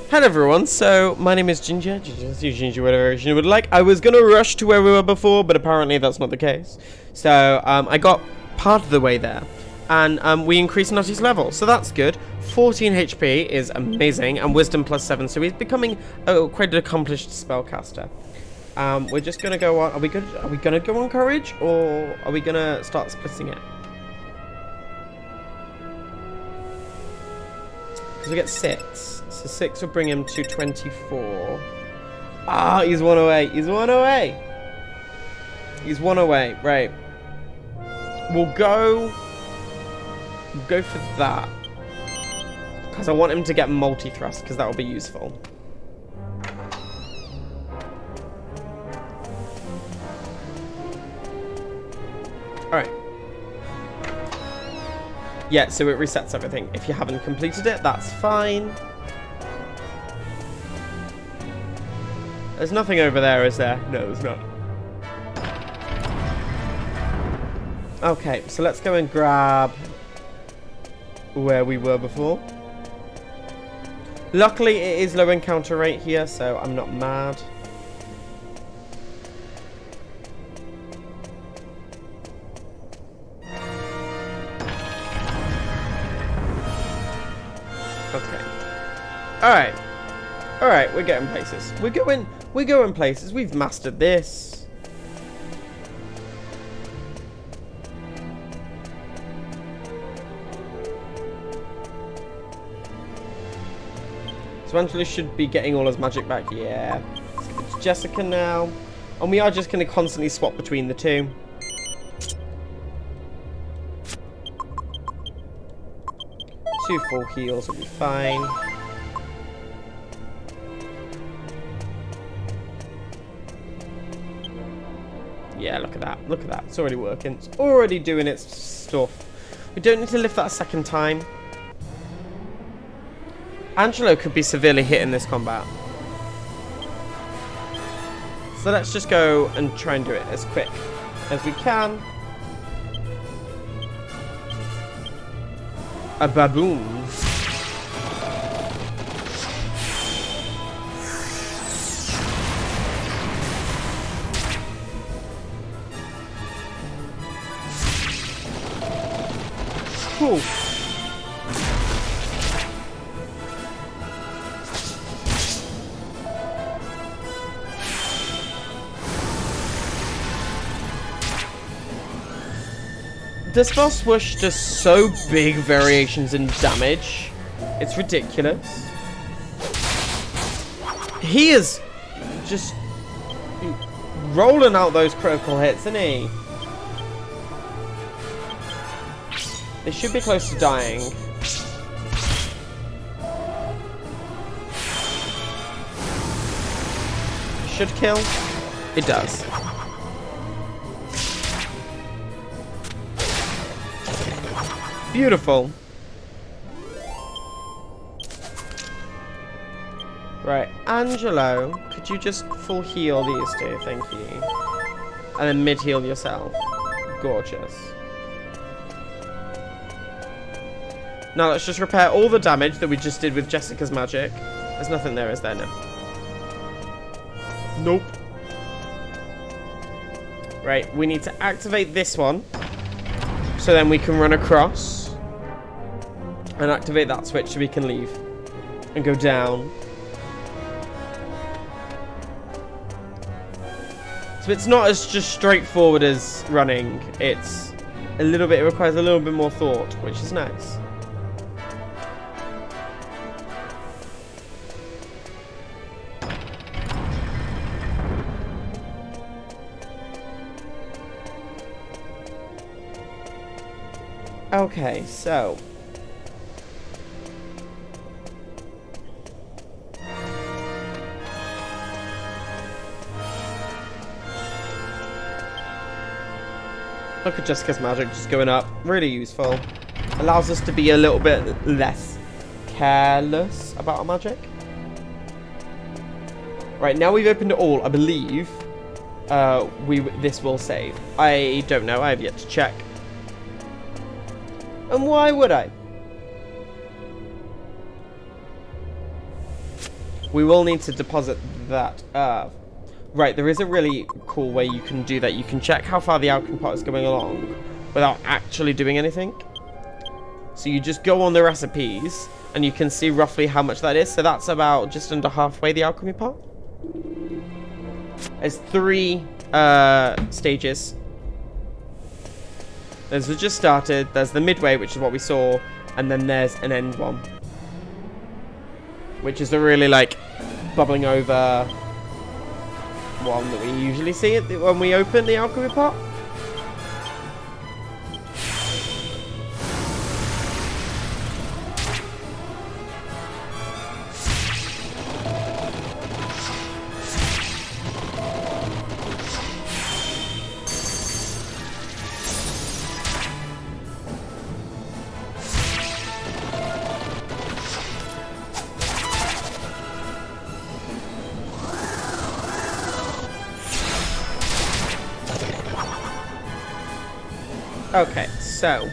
Hello everyone, so my name is Ginger, whatever version you would like. I was gonna rush to where we were before, but apparently that's not the case. So, I got part of the way there, and we increased Nutty's level, so that's good. 14 HP is amazing, and Wisdom +7, so he's becoming quite an accomplished spellcaster. We're just gonna go on, are we gonna go on Courage, or are we gonna start splitting it? Because we get 6. So 6 will bring him to 24. Ah, he's 1 away. He's 1 away. He's 1 away. Right. We'll go for that. Because I want him to get multi-thrust, because that will be useful. Alright. Yeah, so it resets everything. If you haven't completed it, that's fine. There's nothing over there, is there? No, there's not. Okay, so let's go and grab where we were before. Luckily, it is low encounter rate here, so I'm not mad. Okay. Alright. Alright, we're getting places. We're going places. We've mastered this. So Angelo should be getting all his magic back. Yeah. It's Jessica now. And we are just going to constantly swap between the two. Two full heals will be fine. Yeah, look at that. Look at that. It's already working. It's already doing its stuff. We don't need to lift that a second time. Angelo could be severely hit in this combat. So let's just go and try and do it as quick as we can. A baboon. Cool. This spell swoosh does so big variations in damage. It's ridiculous. He is just rolling out those critical hits, isn't he? They should be close to dying. Should kill. It does. Beautiful. Right, Angelo, could you just full heal these two? Thank you. And then mid heal yourself. Gorgeous. Now let's just repair all the damage that we just did with Jessica's magic. There's nothing there, is there? No. Nope. Right, we need to activate this one. So then we can run across. And activate that switch so we can leave. And go down. So it's not as just straightforward as running. It's a little bit, it requires a little bit more thought, which is nice. Okay, so look at Jessica's magic just going up. Really useful. Allows us to be a little bit less careless about our magic. Right, now we've opened it all, I believe this will save. I don't know, I have yet to check. And why would I? we will need to deposit that. Right, there is a really cool way you can do that. You can check how far the alchemy pot is going along without actually doing anything. So you just go on the recipes and you can see roughly how much that is. So that's about just under halfway the alchemy pot. There's 3 stages. There's the just started, there's the midway, which is what we saw, and then there's an end one, which is the really like bubbling over one that we usually see when we open the alchemy pot. Okay, so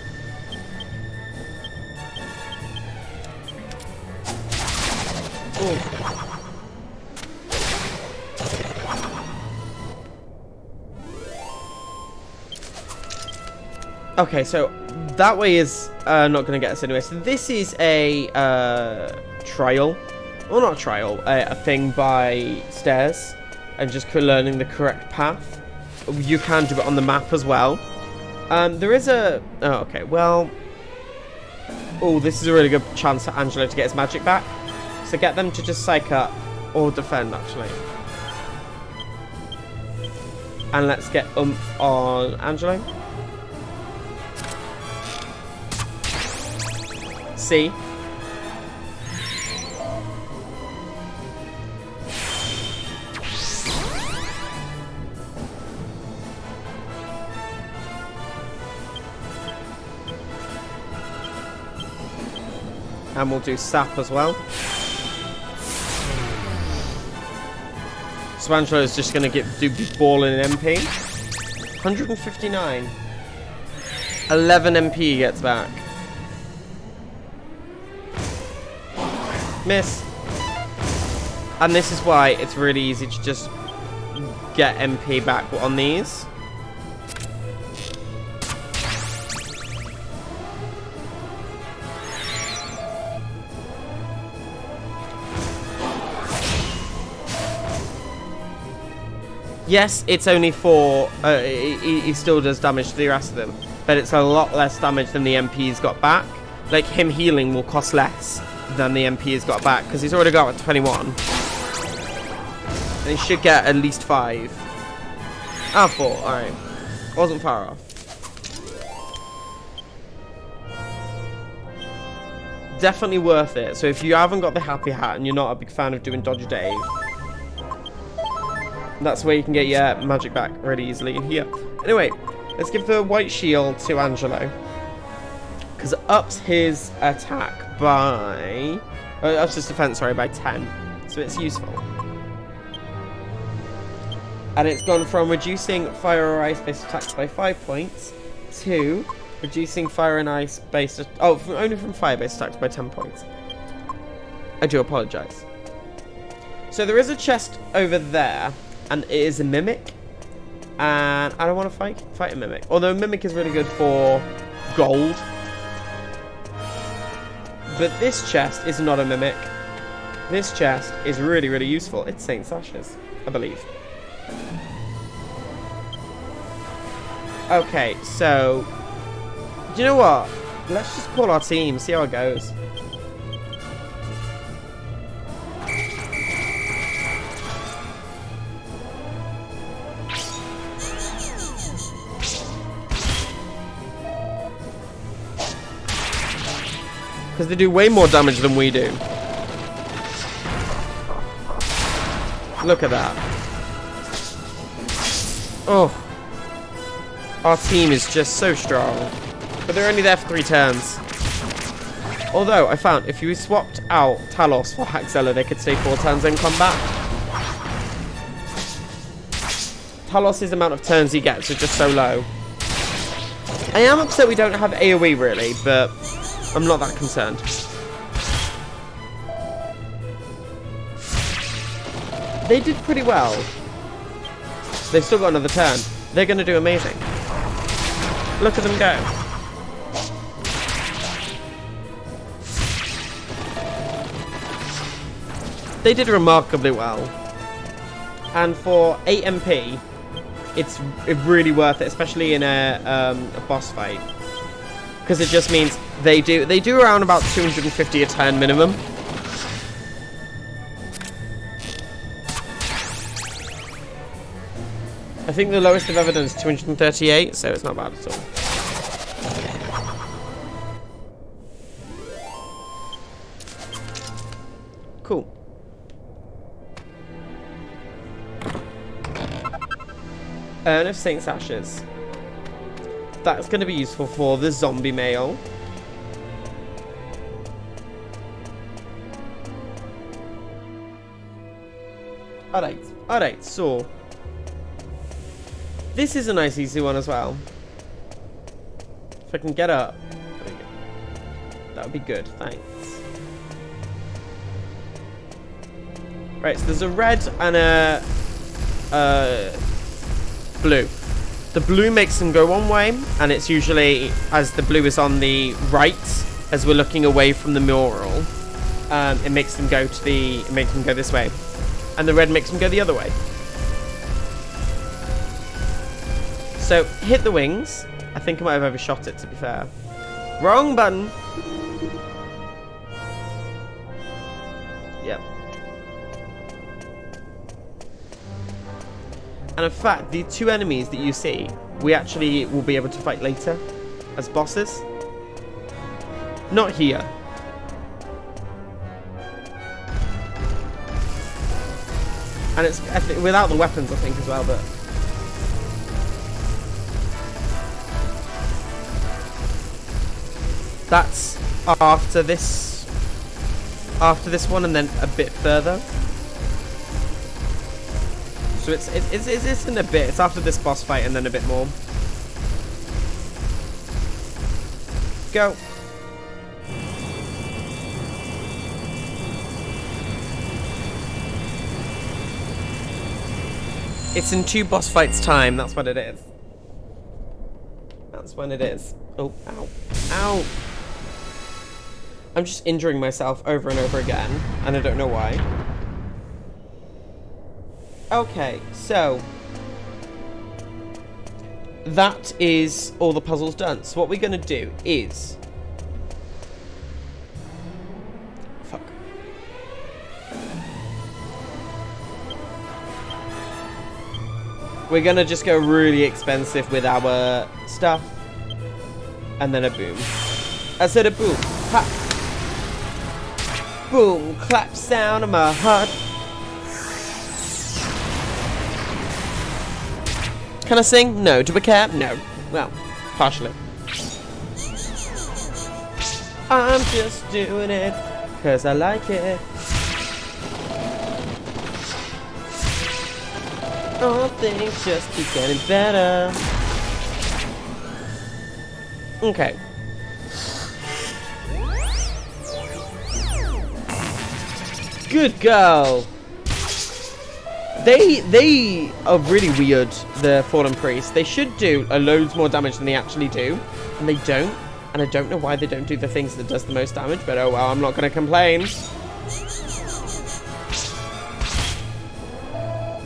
okay, so that way is not going to get us anywhere. So this is a trial, well, not a trial, a thing by stairs, and just learning the correct path. You can do it on the map as well. There is a... Oh, okay, well... Oh, this is a really good chance for Angelo to get his magic back. So get them to just psych up. Or defend, actually. And let's get on Angelo. C. And we'll do sap as well. So Angelo is just going to do balling in MP. 159. 11 MP he gets back. Miss. And this is why it's really easy to just get MP back on these. Yes, it's only 4. He still does damage to the rest of them, but it's a lot less damage than the MP he's got back. Like, him healing will cost less than the MP he's got back, because he's already got 21. And he should get at least 5. Ah, 4, alright. Wasn't far off. Definitely worth it. So if you haven't got the happy hat and you're not a big fan of doing Dodger Dave, that's where you can get your magic back really easily in here. Anyway, let's give the white shield to Angelo, because it ups his attack by... ups his defense, sorry, by 10. So it's useful. And it's gone from reducing fire or ice-based attacks by 5 points to reducing fire and ice-based... Oh, only from fire-based attacks by 10 points. I do apologise. So there is a chest over there, and it is a mimic. And I don't want to fight a mimic. Although a mimic is really good for gold. But this chest is not a mimic. This chest is really, really useful. It's St. Sasha's, I believe. Okay, so... Do you know what? Let's just call our team, see how it goes. Because they do way more damage than we do. Look at that. Oh. Our team is just so strong. But they're only there for 3 turns. Although, I found if you swapped out Talos for Haxella, they could stay 4 turns in combat. Talos' amount of turns he gets is just so low. I am upset we don't have AoE really, but I'm not that concerned. They did pretty well. They've still got another turn. They're going to do amazing. Look at them go. They did remarkably well. And for 8 MP, it's really worth it, especially in a boss fight. Because it just means they do around about 250 a turn minimum. I think the lowest I've ever done is 238, so it's not bad at all. Cool. Urn of Saint's Ashes. That's going to be useful for the zombie male. Alright, so this is a nice easy one as well. If I can get up, there we go. That would be good, thanks. Right, so there's a red and a blue. The blue makes them go one way, and it's usually as the blue is on the right, as we're looking away from the mural. It makes them go this way, and the red makes them go the other way. So hit the wings. I think I might have overshot it, to be fair. Wrong button. Yep. And in fact, the two enemies that you see, we actually will be able to fight later as bosses. Not here. And it's without the weapons, I think, as well, but... That's after this one, and then a bit further. So it's in a bit. It's after this boss fight and then a bit more. Go. It's in 2 boss fights time. That's what it is. That's when it is. Oh, ow. Ow. I'm just injuring myself over and over again, and I don't know why. Okay, so that is all the puzzles done. So what we're going to do is... Fuck. We're going to just go really expensive with our stuff. And then a boom. I said a boom. Ha! Boom, clap sound of my heart. Can I sing? No. Do we care? No. Well, partially. I'm just doing it because I like it. All things just keep getting better. Okay. Good girl. They are really weird, the Fallen Priests. They should do loads more damage than they actually do, and they don't. And I don't know why they don't do the things that does the most damage, but oh well, I'm not going to complain.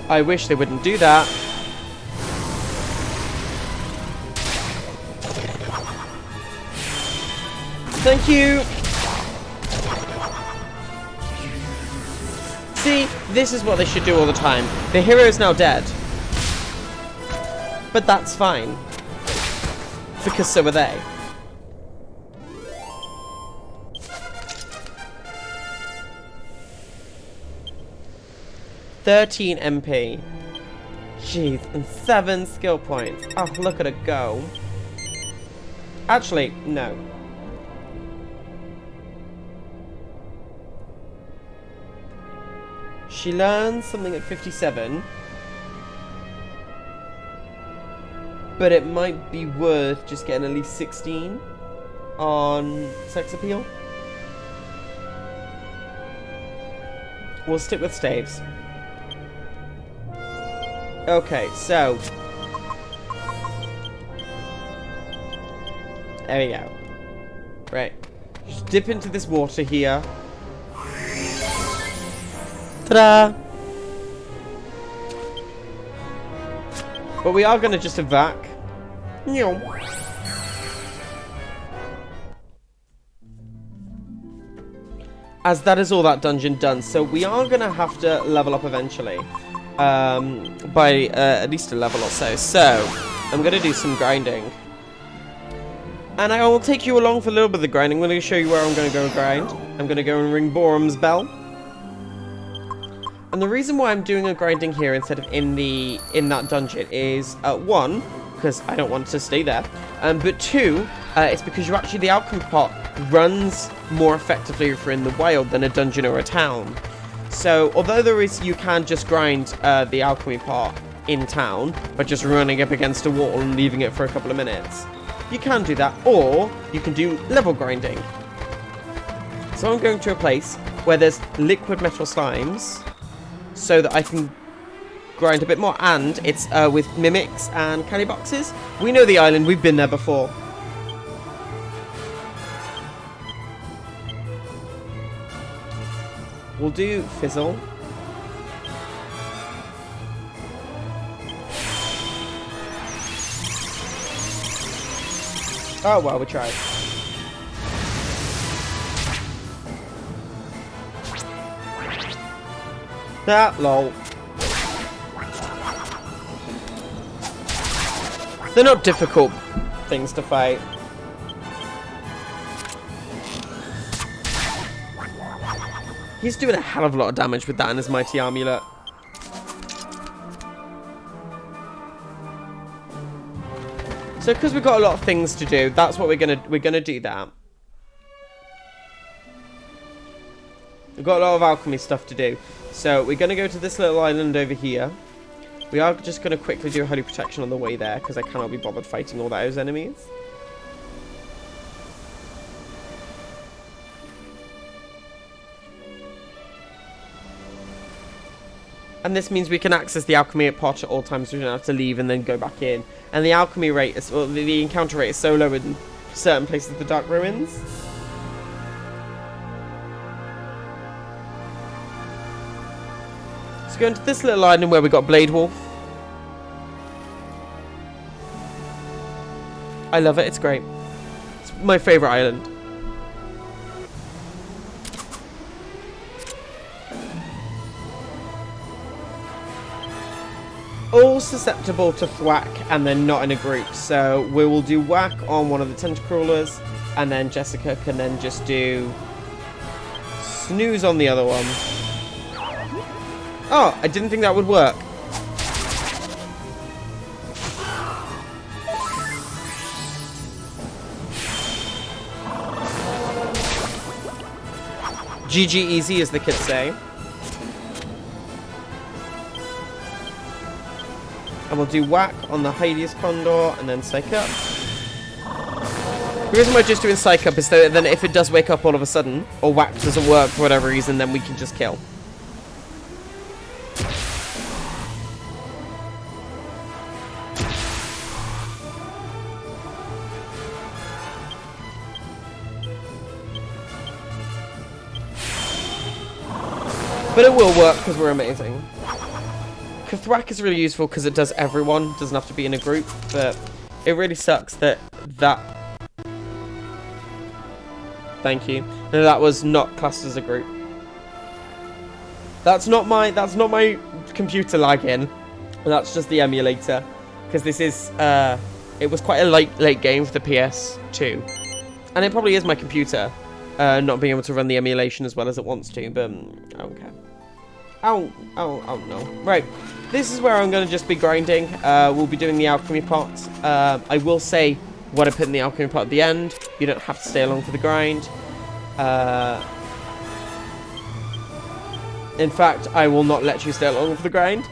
I wish they wouldn't do that. Thank you. See, this is what they should do all the time. The hero is now dead. But that's fine. Because so are they. $13 MP. Jeez, and 7 skill points. Oh, look at her go. Actually, no. She learns something at 57. But it might be worth just getting at least 16 on sex appeal. We'll stick with staves. Okay, so there we go. Right. Just dip into this water here. Ta-da! But we are going to just evac. As that is all that dungeon done. So we are going to have to level up eventually. By at least a level or so. So, I'm going to do some grinding. And I will take you along for a little bit of the grinding. I'm going to show you where I'm going to go grind. I'm going to go and ring Borum's bell. And the reason why I'm doing a grinding here instead of in that dungeon is, one, because I don't want to stay there. But two, it's because the alchemy pot runs more effectively if you're in the wild than a dungeon or a town. So, although you can just grind the alchemy pot in town by just running up against a wall and leaving it for a couple of minutes. You can do that, or you can do level grinding. So I'm going to a place where there's liquid metal slimes, so that I can grind a bit more, and it's with mimics and candy boxes. We know the island, we've been there before. We'll do Fizzle. Oh, well, we tried. Ah, lol. They're not difficult things to fight. He's doing a hell of a lot of damage with that and his mighty amulet. So because we've got a lot of things to do, that's what we're gonna do that. We've got a lot of alchemy stuff to do. So we're gonna go to this little island over here. We are just gonna quickly do holy protection on the way there, because I cannot be bothered fighting all those enemies. And this means we can access the alchemy pot at all times. We don't have to leave and then go back in. And the alchemy rate is, well, the encounter rate is so low in certain places of the Dark Ruins. So go into this little island where we got Blade Wolf. I love it. It's great. It's my favorite island. All susceptible to thwack and then not in a group. So we will do whack on one of the tentacruelers, and then Jessica can then just do snooze on the other one. Oh, I didn't think that would work. GG easy, as the kids say. And we'll do whack on the Hades Condor and then psych up. The reason we're just doing psych up is that then if it does wake up all of a sudden, or whack doesn't work for whatever reason, then we can just kill. But it will work because we're amazing. Thwack is really useful because it does everyone, doesn't have to be in a group, but it really sucks that thank you. No, that was not classed as a group. That's not my computer lagging. That's just the emulator, because this is it was quite a late game for the PS2, and it probably is my computer not being able to run the emulation as well as it wants to, but I don't care. Oh no. Right, this is where I'm going to just be grinding. We'll be doing the alchemy pot. I will say what I put in the alchemy pot at the end. You don't have to stay along for the grind. In fact, I will not let you stay along for the grind,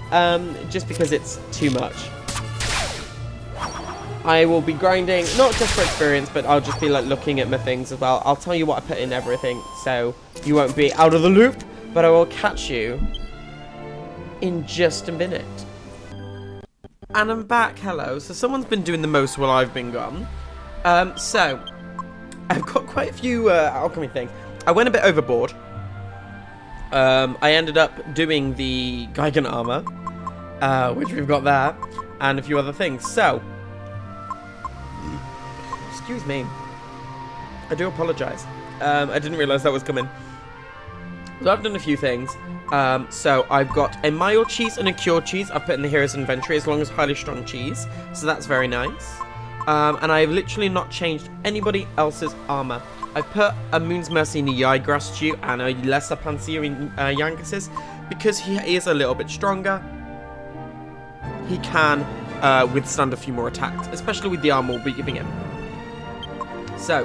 just because it's too much. I will be grinding, not just for experience, but I'll just be like looking at my things as well. I'll tell you what I put in everything, so you won't be out of the loop. But I will catch you in just a minute. And I'm back, hello. So someone's been doing the most while I've been gone. So, I've got quite a few alchemy things. I went a bit overboard. I ended up doing the Geigen armor, which we've got there, and a few other things. So, excuse me. I do apologize. I didn't realize that was coming. So I've done a few things. So I've got a mild cheese and a cured cheese I've put in the hero's inventory as long as highly strong cheese. So that's very nice. And I've literally not changed anybody else's armor. I've put a Moon's Mercy in the Yaigrass stew and a Lesser Panseer in Yankees because he is a little bit stronger. He can withstand a few more attacks, especially with the armor we'll be giving him. So,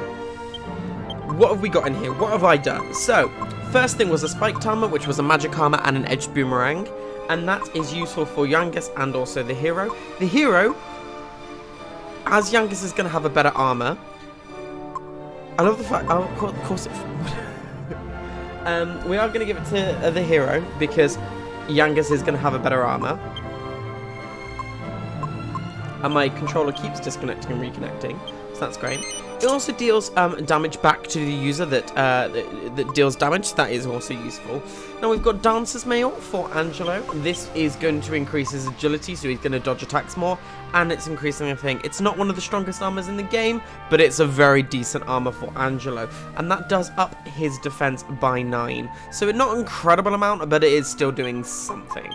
what have we got in here? What have I done? So, first thing was a spiked armor, which was a magic armor and an edged boomerang. And that is useful for Yangus and also the hero. The hero, as Yangus is going to have a better armor. I love the fact, of course it... we are going to give it to the hero because Yangus is going to have a better armor. And my controller keeps disconnecting and reconnecting, so that's great. It also deals damage back to the user that deals damage, so that is also useful. Now we've got Dancer's Mail for Angelo. This is going to increase his agility, so he's going to dodge attacks more, and it's increasing, I think. It's not one of the strongest armors in the game, but it's a very decent armor for Angelo, and that does up his defense by 9. So not an incredible amount, but it is still doing something.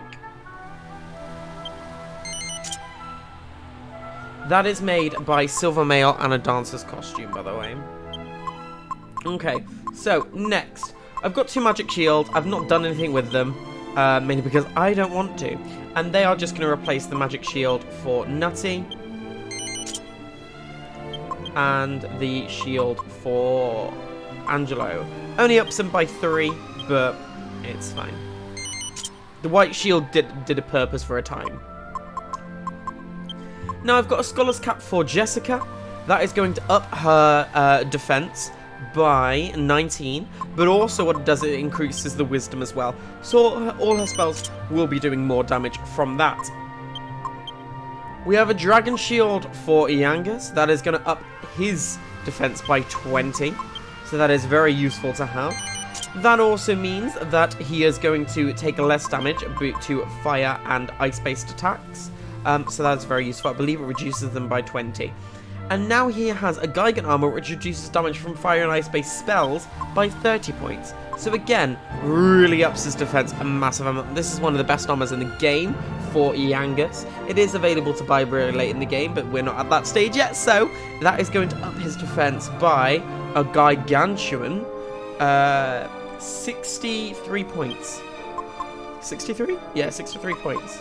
That is made by Silver Mail and a dancer's costume, by the way. Okay, so next. I've got 2 magic shields. I've not done anything with them, mainly because I don't want to. And they are just going to replace the magic shield for Nutty. And the shield for Angelo. Only ups them by 3, but it's fine. The white shield did a purpose for a time. Now I've got a Scholar's Cap for Jessica. That is going to up her defense by 19, but also what it does, it increases the wisdom as well. So all her spells will be doing more damage from that. We have a Dragon Shield for Iangus. That is going to up his defense by 20. So that is very useful to have. That also means that he is going to take less damage to fire and ice-based attacks. So that's very useful. I believe it reduces them by 20. And now he has a Geigen armor, which reduces damage from fire and ice-based spells by 30 points. So again, really ups his defense a massive amount. This is one of the best armors in the game for Iangus. It is available to buy very late in the game, but we're not at that stage yet. So that is going to up his defense by a Gigantuan 63 points. 63? Yeah, 63 points.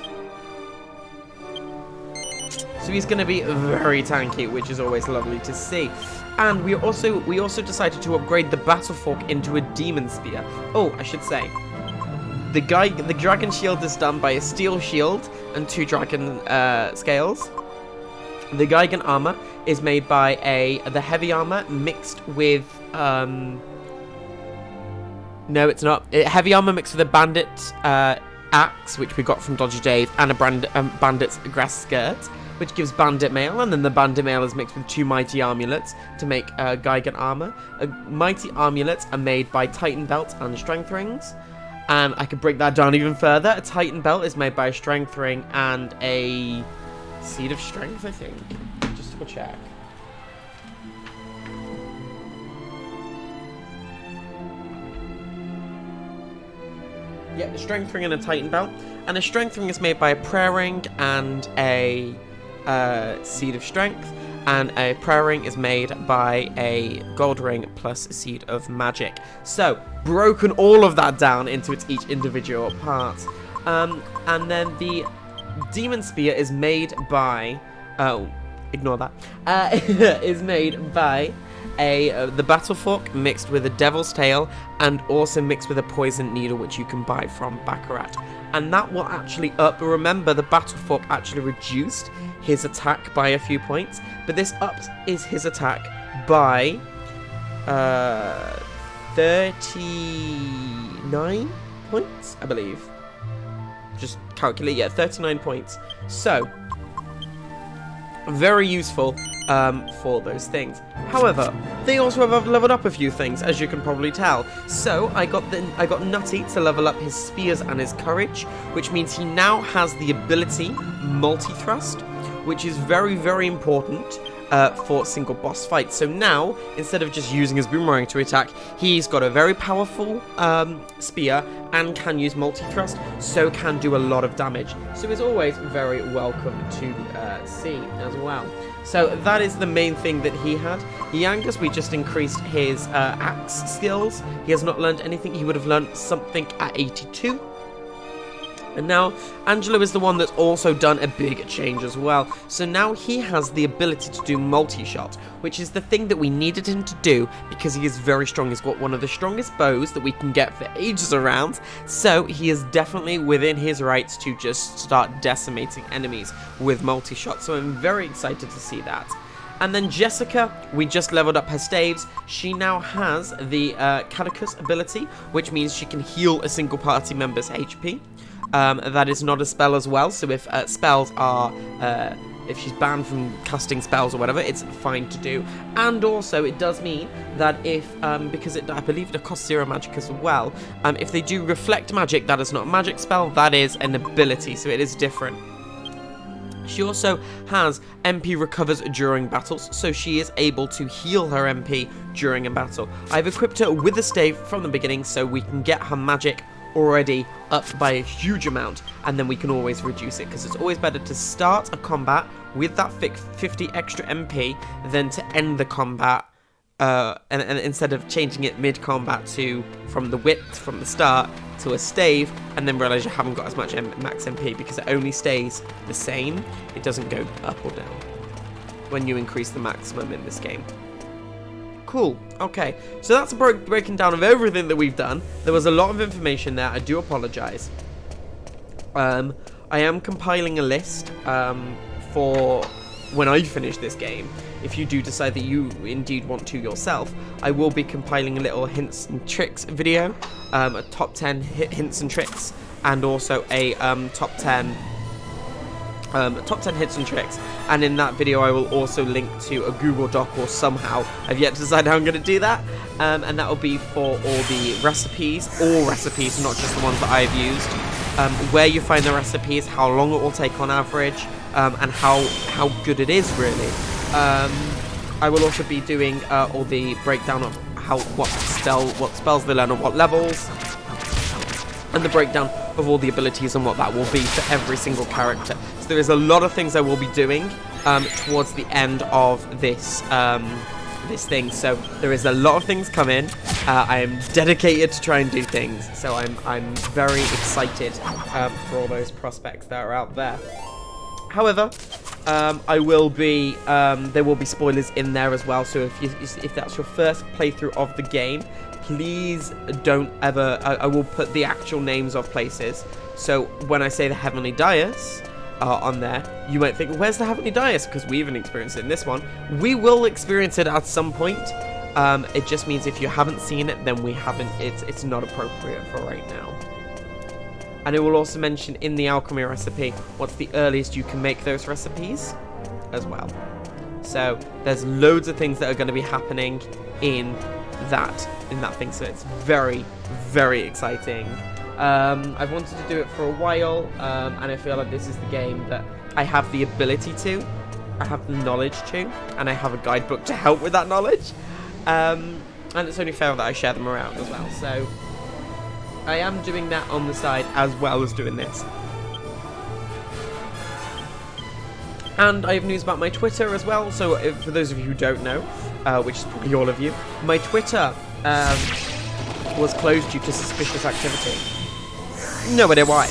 So he's going to be very tanky, which is always lovely to see. And we also decided to upgrade the Battle Fork into a Demon Spear. Oh, I should say, the Dragon Shield is done by a Steel Shield and 2 Dragon Scales. The Geigen Armor is made by the Heavy Armor mixed with... no, it's not. Heavy Armor mixed with a Bandit Axe, which we got from Dodgy Dave, and a Bandit's Grass Skirt, which gives Bandit Mail, and then the Bandit Mail is mixed with 2 Mighty Amulets to make Geigen Armor. Mighty Amulets are made by Titan Belt and Strength Rings, and I could break that down even further. A Titan Belt is made by a Strength Ring and a Seed of Strength, I think. Just double check. Yeah, a Strength Ring and a Titan Belt, and a Strength Ring is made by a Prayer Ring and a Seed of Strength, and a Prayer Ring is made by a Gold Ring plus a Seed of Magic. So, broken all of that down into its each individual part. And then the Demon Spear is made by... oh, ignore that. Is made by the Battle Fork mixed with a Devil's Tail and also mixed with a Poison Needle, which you can buy from Baccarat. And that will actually up... remember, the Battle Fork actually reduced his attack by a few points, but this ups his attack by 39 points, I believe. Just calculate, yeah, 39 points. So, very useful for those things. However, they also have leveled up a few things, as you can probably tell. So I got Nutty to level up his spears and his courage, which means he now has the ability multi-thrust, which is very, very important for single boss fights. So now, instead of just using his boomerang to attack, he's got a very powerful spear and can use multi-thrust, so can do a lot of damage. So he's always very welcome to see as well. So that is the main thing that he had. Yangus, we just increased his axe skills. He has not learned anything. He would have learned something at 82. And now, Angelo is the one that's also done a big change as well. So now he has the ability to do multi-shot, which is the thing that we needed him to do because he is very strong. He's got one of the strongest bows that we can get for ages around. So he is definitely within his rights to just start decimating enemies with multi-shot. So I'm very excited to see that. And then Jessica, we just leveled up her staves. She now has the Catechus ability, which means she can heal a single party member's HP. That is not a spell as well, so if spells are, if she's banned from casting spells or whatever, it's fine to do. And also, it does mean that if, because I believe it costs 0 magic as well, if they do reflect magic, that is not a magic spell, that is an ability, so it is different. She also has MP recovers during battles, so she is able to heal her MP during a battle. I've equipped her with a stave from the beginning, so we can get her magic already up by a huge amount, and then we can always reduce it, because it's always better to start a combat with that 50 extra MP than to end the combat and instead of changing it mid-combat to from the whip from the start to a stave and then realize you haven't got as much max MP, because it only stays the same. It doesn't go up or down when you increase the maximum in this game. Cool. Okay, so that's a breaking down of everything that we've done. There was a lot of information there. I do apologize. I am compiling a list for when I finish this game. If you do decide that you indeed want to yourself, I will be compiling a little hints and tricks video, a top 10 hints and tricks, and also a top 10 hits and tricks, and in that video I will also link to a Google Doc or somehow. I've yet to decide how I'm going to do that, and that will be for all the recipes, all recipes, not just the ones that I've used, where you find the recipes, how long it will take on average, and how good it is really. I will also be doing all the breakdown of what spells they learn at what levels, and the breakdown of all the abilities and what that will be for every single character. So there is a lot of things I will be doing towards the end of this this thing. So there is a lot of things coming. I am dedicated to try and do things. So I'm very excited for all those prospects that are out there. However, I will be there will be spoilers in there as well. So if that's your first playthrough of the game, please don't ever. I will put the actual names of places. So when I say the Heavenly Dais on there, you might think, where's the Heavenly Dais? Because we haven't experienced it in this one. We will experience it at some point. It just means if you haven't seen it, then we haven't. It's not appropriate for right now. And it will also mention in the alchemy recipe what's the earliest you can make those recipes as well. So there's loads of things that are going to be happening in that thing. So it's very, very exciting. I've wanted to do it for a while, and I feel like this is the game that I have the ability to, I have the knowledge to, and I have a guidebook to help with that knowledge. And it's only fair that I share them around as well. So I am doing that on the side as well as doing this. And I have news about my Twitter as well. So for those of you who don't know, which is probably all of you, my Twitter was closed due to suspicious activity. No idea why.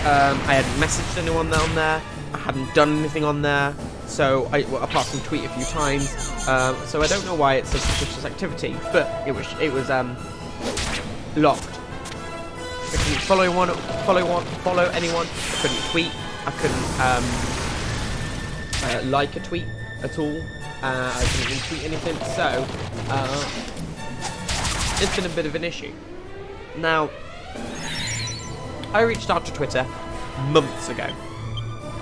I hadn't messaged anyone on there. I hadn't done anything on there. So apart from tweet a few times. So I don't know why it says suspicious activity, but it was locked. I couldn't follow anyone. I couldn't tweet. I couldn't like a tweet at all. I couldn't retweet anything. So it's been a bit of an issue. Now, I reached out to Twitter months ago.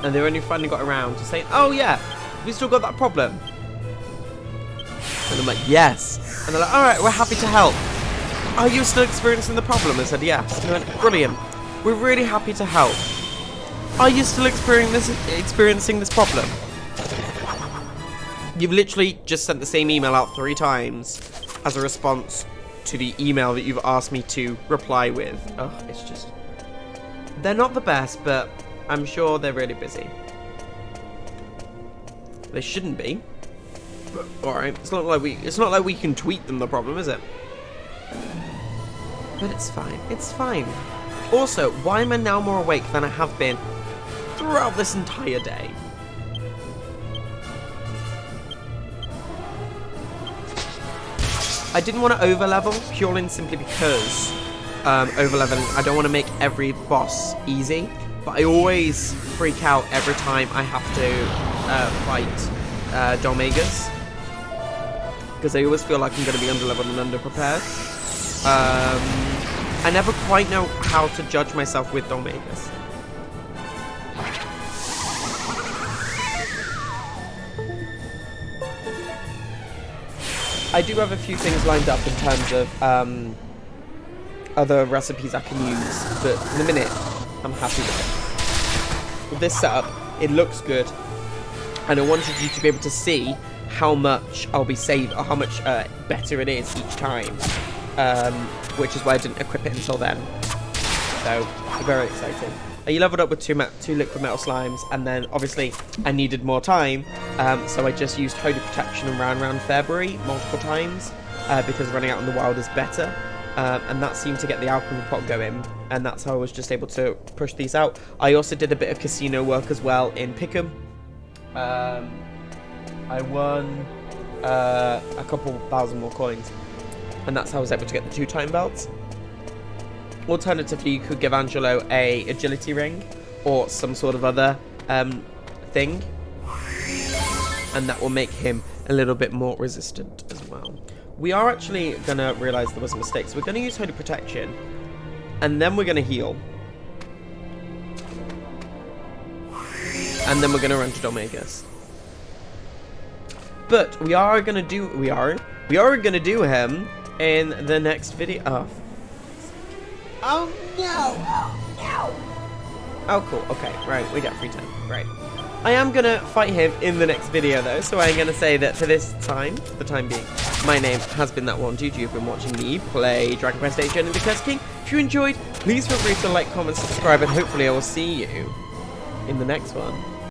And they only finally got around to saying, oh yeah, have you still got that problem? And I'm like, yes. And they're like, alright, we're happy to help. Are you still experiencing the problem? I said, yes. And they went, brilliant. We're really happy to help. Are you still experiencing this problem? You've literally just sent the same email out 3 times as a response to the email that you've asked me to reply with. Oh, it's just... They're not the best, but I'm sure they're really busy. They shouldn't be. But, alright, it's not like we can tweet them the problem, is it? But it's fine. It's fine. Also, why am I now more awake than I have been throughout this entire day? I didn't want to overlevel purely and simply because overleveling, I don't want to make every boss easy, but I always freak out every time I have to fight Domegas, because I always feel like I'm going to be underleveled and underprepared. I never quite know how to judge myself with Domegas. I do have a few things lined up in terms of other recipes I can use, but in a minute, I'm happy with it. With this setup, it looks good, and I wanted you to be able to see how much I'll be saved, or how much better it is each time, which is why I didn't equip it until then. So, very exciting. You leveled up with two liquid metal slimes, and then obviously I needed more time, so I just used Holy Protection and ran around February multiple times, because running out in the wild is better, and that seemed to get the alchemy pot going, and that's how I was just able to push these out. I also did a bit of casino work as well in Pickham. I won a couple thousand more coins, and that's how I was able to get the 2 time belts. Alternatively, you could give Angelo a agility ring or some sort of other thing, and that will make him a little bit more resistant as well. We are actually going to realise there was a mistake, so we're going to use Holy Protection, and then we're going to heal. And then we're going to run to Domegas. But we are going to do... We are going to do him in the next video. Oh no! Oh no! Oh cool, okay, right, we got free time, right. I am gonna fight him in the next video though, so I'm gonna say that for this time, for the time being, my name has been That One Dude. You've been watching me play Dragon Quest VIII Journey of the Cursed King. If you enjoyed, please feel free to like, comment, subscribe, and hopefully I will see you in the next one.